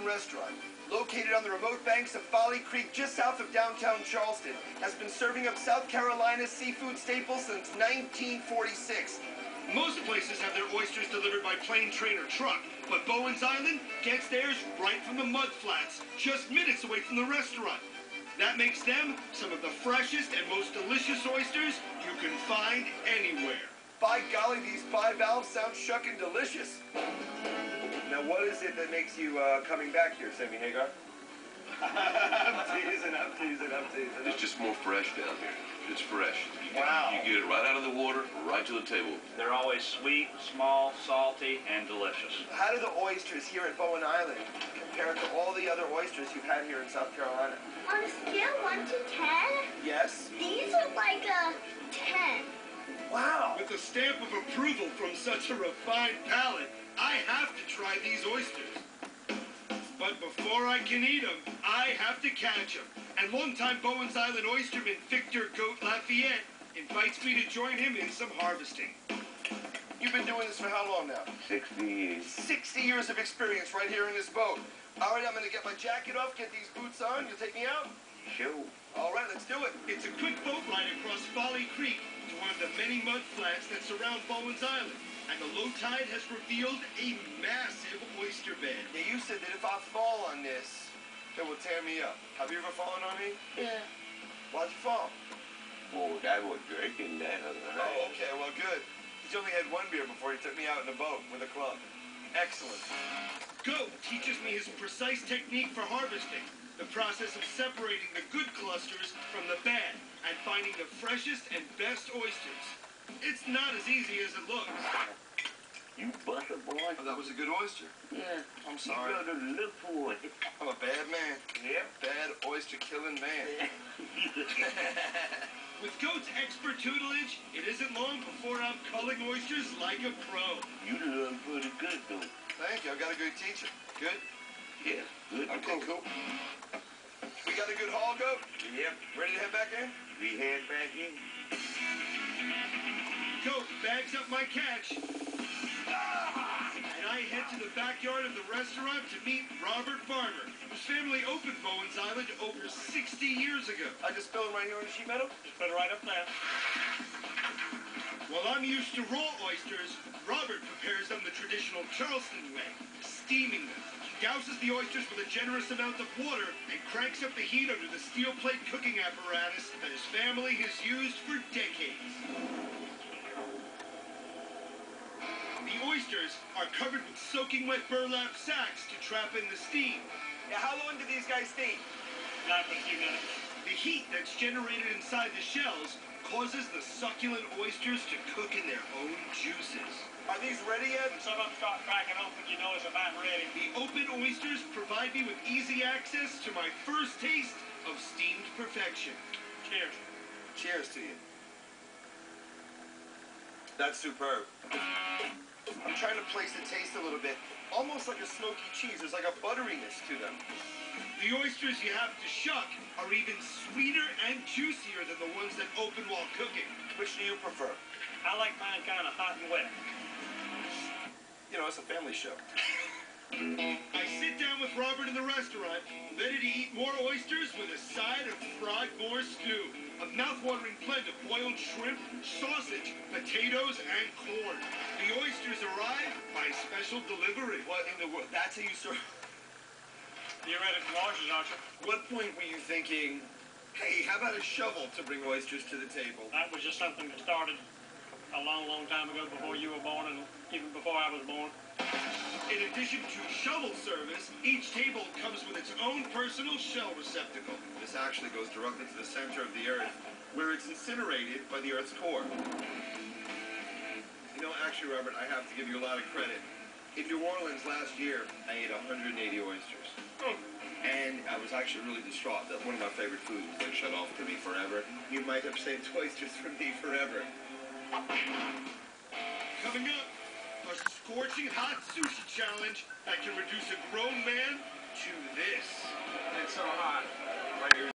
Island restaurant, located on the remote banks of Folly Creek just south of downtown Charleston, has been serving up South Carolina's seafood staples since 1946. Most places have their oysters delivered by plane, train, or truck, but Bowens Island gets theirs right from the mud flats, just minutes away from the restaurant. That makes them some of the freshest and most delicious oysters you can find anywhere. By golly, these bivalves sound shuckin' delicious. Now, what is it that makes you coming back here, Sammy Hagar? I'm teasing. It's just more fresh down here. It's fresh. Wow. You get it right out of the water, right to the table. They're always sweet, small, salty, and delicious. How do the oysters here at Bowen Island compare to all the other oysters you've had here in South Carolina? On a scale 1 to 10, Yes? these are like a 10. Wow. With a stamp of approval from such a refined palate, I have to try these oysters. But before I can eat them, I have to catch them. And longtime Bowens Island oysterman Victor Goat Lafayette invites me to join him in some harvesting. You've been doing this for how long now? 60 years. 60 years of experience right here in this boat. All right, I'm going to get my jacket off, get these boots on. You'll take me out? Sure. All right, let's do it. It's a quick boat ride across Folly Creek to one of the many mud flats that surround Bowens Island. And the low tide has revealed a massive oyster bed. Now, you said that if I fall on this, it will tear me up. Have you ever fallen on me? Yeah. Why'd you fall? Oh, that was drinking that other night. Oh, okay, well, good. He's only had one beer before he took me out in a boat with a club. Excellent. Goat teaches me his precise technique for harvesting, the process of separating the good clusters from the bad, and finding the freshest and best oysters. It's not as easy as it looks. You butter boy. Oh, that was a good oyster. Yeah. I'm sorry. You gotta look for it. I'm a bad man. Yep. Bad oyster-killing man. With Goat's expert tutelage, it isn't long before I'm culling oysters like a pro. You done pretty good, though. Thank you. I've got a good teacher. Good? Yeah, good. Okay, cool. We got a good haul, Goat? Yep. Ready to head back in? We head back in. Goat bags up my catch, and I head to the backyard of the restaurant to meet Robert Farmer, whose family opened Bowens Island over 60 years ago. I just spill them right here on the sheet metal? Just put it right up there. While I'm used to raw oysters, Robert prepares them the traditional Charleston way, steaming them. He douses the oysters with a generous amount of water and cranks up the heat under the steel plate cooking apparatus that his family has used for decades. The oysters are covered with soaking wet burlap sacks to trap in the steam. Yeah, how long do these guys steam? Not for a few minutes. The heat that's generated inside the shells causes the succulent oysters to cook in their own juices. Are these ready yet? When some of them start cracking open, you know it's about ready. The open oysters provide me with easy access to my first taste of steamed perfection. Cheers. Cheers to you. That's superb. I'm trying to place the taste a little bit. Almost like a smoky cheese. There's like a butteriness to them. The oysters you have to shuck are even sweeter and juicier than the ones that open while cooking. Which do you prefer? I like mine kind of hot and wet. You know, it's a family show. I sit down with Robert in the restaurant, ready to eat more oysters with a side of fried boar stew, a mouth-watering blend of boiled shrimp, sausage, potatoes, and corn. The oysters arrive by special delivery. What in the world? That's how you serve? You're ready for oysters, aren't you? What point were you thinking, hey, how about a shovel to bring oysters to the table? That was just something that started a long, long time ago before you were born and even before I was born. In addition to shovel service, each table comes with its own personal shell receptacle. This actually goes directly to the center of the earth, where it's incinerated by the earth's core. You know, actually, Robert, I have to give you a lot of credit. In New Orleans last year, I ate 180 oysters. And I was actually really distraught that one of my favorite foods was like shut off to me forever. You might have saved oysters from me forever. Coming up, a scorching hot sushi challenge that can reduce a grown man to this. It's so hot. Right here.